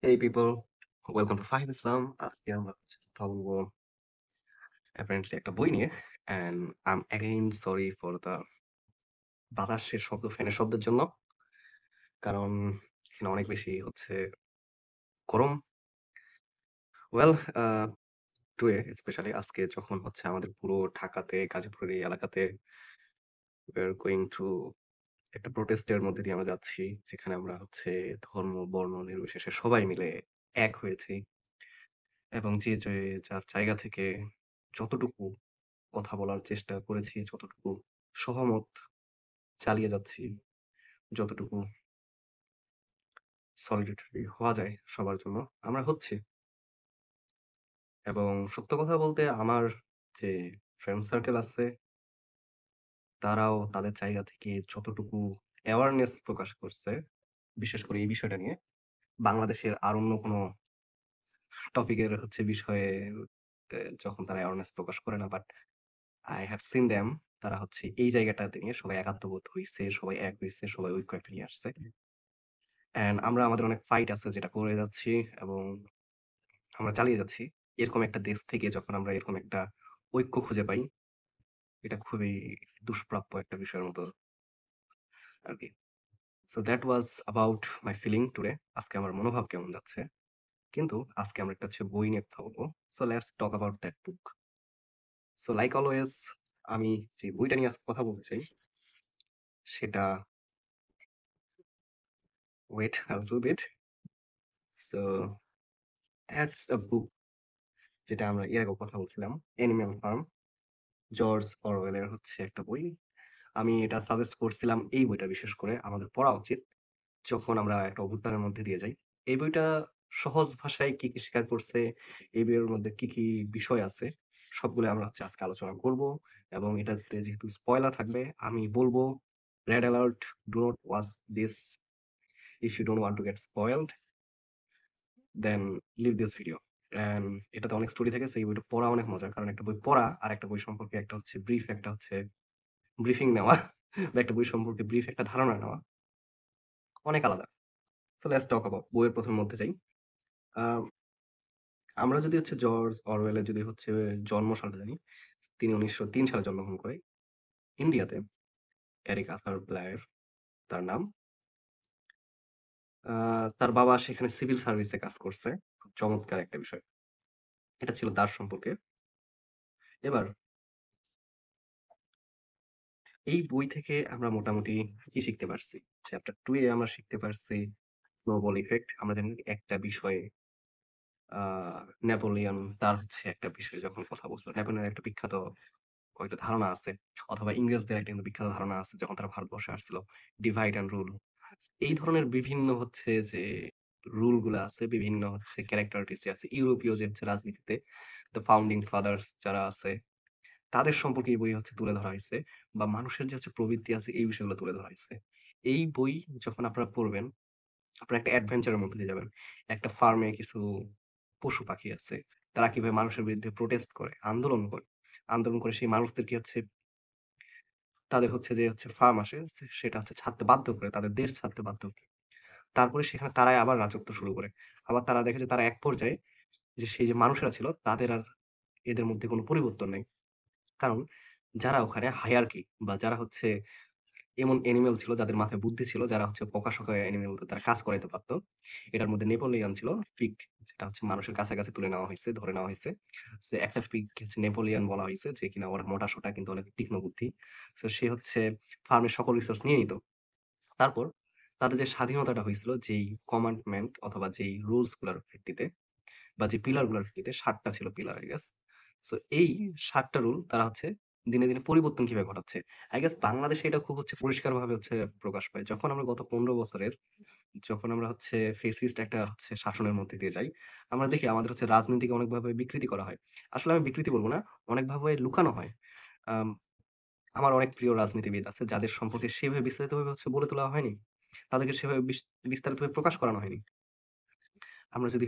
Hey people, welcome to Fahim Islam. আজকে আমরা কথা বলবো apparently একটা বই নিয়ে and I'm again sorry for the বাতাসের শব্দ ফ্যানের শব্দের জন্য কারণ এখানে অনেক বেশি গরম। ওয়েল টুডে স্পেশালি আজকে যখন আমাদের পুরো ঢাকাতে গাজীপুরের এই এলাকাতে we're going through একটা প্রোটেস্টের মধ্যে দিয়ে আমরা যাচ্ছি যেখানে আমরা ধর্ম বর্ণ নির্বিশেষে সবাই মিলে এক হয়েছি এবং যে যার জায়গা থেকে যতটুকু কথা বলার চেষ্টা করেছি, যতটুকু সহমত চালিয়ে যাচ্ছি, যতটুকু সলিডারিটি হওয়া যায় সবার জন্য আমরা হচ্ছি। এবং সত্য কথা বলতে আমার যে ফ্রেন্ড সার্কেল আছে, তারাও তাদের জায়গা থেকে যতটুকু অ্যাওয়ারনেস প্রকাশ করছে, বিশেষ করে এই বিষয়টা নিয়ে, বাংলাদেশের আর অন্য কোনো টপিকের বিষয়ে যখন তারা অ্যাওয়ারনেস প্রকাশ করে না। But I have seen them তারা এই জায়গাটাতে নিয়ে সবাই একাত্মবোধ হইছে, সবাই এক হইছে, সবাই ঐক্য একটা নিয়ে আসছে। অ্যান্ড আমরা আমাদের অনেক ফাইট আছে যেটা করে যাচ্ছি এবং আমরা চালিয়ে যাচ্ছি। এরকম একটা দেশ থেকে যখন আমরা এরকম একটা ঐক্য খুঁজে পাই, এটা খুবই দুষ্প্রাপ্য একটা বিষয়ের মতো আরকি। So that was about my feeling today. আজকে আমার মনোভাব কেমন যাচ্ছে। কিন্তু আজকে আমরা একটা বই নিয়ে কথা বলবো। So let's talk about that book. So like always আমি যে বইটা নিয়ে আজকে কথা বলতে চাই সেটা wait a little bit. So that's a book যেটা আমরা এর আগেও কথা বলছিলাম, 'অ্যানিমাল ফার্ম', জর্জ অরওয়েলের একটা বই। আমি এটা সাজেস্ট করছিলাম এই বইটা বিশেষ করে আমাদের পড়া উচিত যখন আমরা একটা অভ্যুত্থানের মধ্যে দিয়ে যাই। এই বইটা সহজ ভাষায় কি স্বীকার করছে, এই বইয়ের মধ্যে কি বিষয় আছে সবগুলো আমরা আজকে আলোচনা করব এবং এটাতে যেহেতু স্পয়লার থাকবে আমি বলবো red alert, do not watch this if you don't want to get spoiled then leave this video. And এটাতে অনেক স্টোরি থাকে সেই বইটা পড়া অনেক মজা কারণ একটা বই পড়া আর একটা বই সম্পর্কে একটা ব্রিফ একটা ব্রিফিং নেওয়া বা একটা বই সম্পর্কে ব্রিফ একটা ধারণা নেওয়া অনেক আলাদা। সো লেটস টক অ্যাবাউট বইয়ের প্রথম মধ্যে যাই। আ আমরা যদি জর্জ অরওয়েলের যদি জন্ম সালটা জানি, তিনি ১৯০৩ সালে জন্মগ্রহণ করে ইন্ডিয়াতে। এরিক আর্থার ব্লায়ার তার নাম। আ তার বাবা সেখানে সিভিল সার্ভিসে কাজ করছে। খুব চমৎকার একটা বিষয়। এটা ছিল তার সম্পর্কে। এবার এই বই থেকে আমরা মোটামুটি কি শিখতে পারছি? চ্যাপ্টার 2 এ আমরা শিখতে পারছি স্নোবল ইফেক্ট। আমরা জানি একটা বিষয়ে আ নেপোলিয়ন তার একটা বিষয়ে যখন কথা বলছিল, নেপোলিয়নের একটা বিখ্যাত কয়েকটা ধারণা আছে অথবা ইংরেজদের একটা কিন্তু বিখ্যাত ধারণা আছে যখন তারা ভারতবর্ষে আসছিল, ডিভাইড অ্যান্ড রুল। এই ধরনের বিভিন্ন যে রুল গুলা আছে, বিভিন্ন ক্যারেক্টারিস্টিক আছে ইউরোপীয় যে রাজনীতিতে দ্য ফাউন্ডিং ফাদার্স যারা আছে তাদের সম্পর্কে এই বই তুলে ধরা হইছে বা মানুষের যে প্রবৃত্তি আছে এই বিষয়গুলো তুলে ধরা হইছে। এই বই যখন আপনারা পড়বেন, আপনারা একটা অ্যাডভেঞ্চার এর মধ্যে দিয়ে যাবেন। একটা ফার্মে কিছু পশু-পাখি আছে। তারা কিভাবে মানুষের বিরুদ্ধে প্রোটেস্ট করে, আন্দোলন করে। আন্দোলন করে সেই মানুষদেরকে তাদের ফার্ম আসে সেটা ছাড়তে বাধ্য করে, তাদের দেশ ছাড়তে বাধ্য করে। তারপরে সেখানে তারাই আবার রাজত্ব শুরু করে। আবার তারা দেখে যে তারা এক পর্যায়ে সেই যে মানুষেরা ছিল তাদের আর এদের মধ্যে কোনো পরিবর্তন নেই। কারণ যারা ওখানে হায়ারার্কি বা যারা এমন অ্যানিমেল ছিল যাদের মাথায় বুদ্ধি ছিল, যারা প্রকাশক অ্যানিমেল তারা কাজ করাইতে পারত। এটার মধ্যে নেপোলিয়ন ছিল, পিগ যেটা মানুষের কাছাকাছি তুলে নেওয়া হইছে, ধরে নেওয়া হইছে। সো একটা পিগ নেপোলিয়ন বলা হইছে যে কিনা ওর মোটা-সোটা কিন্তু অনেক তীক্ষ্ণ বুদ্ধি। সো সে ফার্মের সকল রিসোর্স নিয়ে নিত। তারপর তাদের যে স্বাধীনতাটা হয়েছিল যেই কমান্ডমেন্ট অথবা যেই রুলস গুলার ভিত্তিতে বা যে পিলার গুলার ভিত্তিতে ৭ টা ছিল পিলার আই গেস। সো এই ৭ টা রুল তারা দিনে, দিনে পরিবর্তন কিভাবে ঘটাচ্ছে। আই গেস বাংলাদেশে এটা খুব পরিষ্কারভাবে প্রকাশ পায়। যখন আমরা গত ১৫ বছরের যখন আমরা ফেসিস্ট একটা শাসনের মধ্যে দিয়ে যাই, আমরা দেখি আমাদের রাজনীতিকে অনেকভাবে বিকৃতি করা হয়। আসলে আমি বিকৃতি বলব না, অনেকভাবে লুকানো হয়। আম আমার অনেক প্রিয় রাজনীতিবিদ আছে যাদের সম্পর্কে সেভাবে বিস্তারিতভাবে বলে তোলা হয়নি। তাদেরকে সেভাবে বিস্তারিতভাবে প্রকাশ করানো হয়নি। আমরা যদি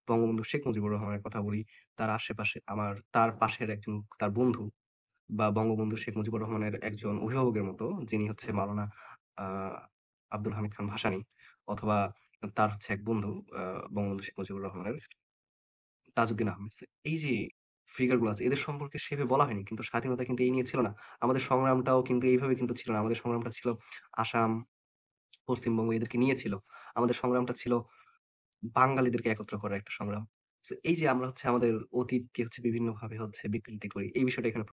বঙ্গবন্ধু শেখ মুজিবুর রহমানের কথা বলি, তার আশেপাশে তার পাশের একজন তার বন্ধু বা বঙ্গবন্ধু শেখ মুজিবুর রহমানের একজন অভিভাবকের মতো যিনি মাওলানা আ আব্দুল হামিদ খান ভাসানী অথবা তার হচ্ছে এক বন্ধু আ বঙ্গবন্ধু শেখ মুজিবুর রহমানের তাজউদ্দিন আহমেদ। এই যে ফিগার গুলো আছে এদের সম্পর্কে সেভাবে বলা হয়নি। কিন্তু স্বাধীনতা কিন্তু এই নিয়ে ছিল না। আমাদের সংগ্রামটাও কিন্তু এইভাবে কিন্তু ছিল না। আমাদের সংগ্রামটা ছিল আসাম, পশ্চিমবঙ্গ এদেরকে নিয়ে ছিল। আমাদের সংগ্রামটা ছিল বাঙালিদেরকে একত্র করার একটা সংগ্রাম। এই যে আমরা হচ্ছে আমাদের অতীতকে হচ্ছে বিভিন্নভাবে হচ্ছে বিকৃতি করি। এই বিষয়টা এখানে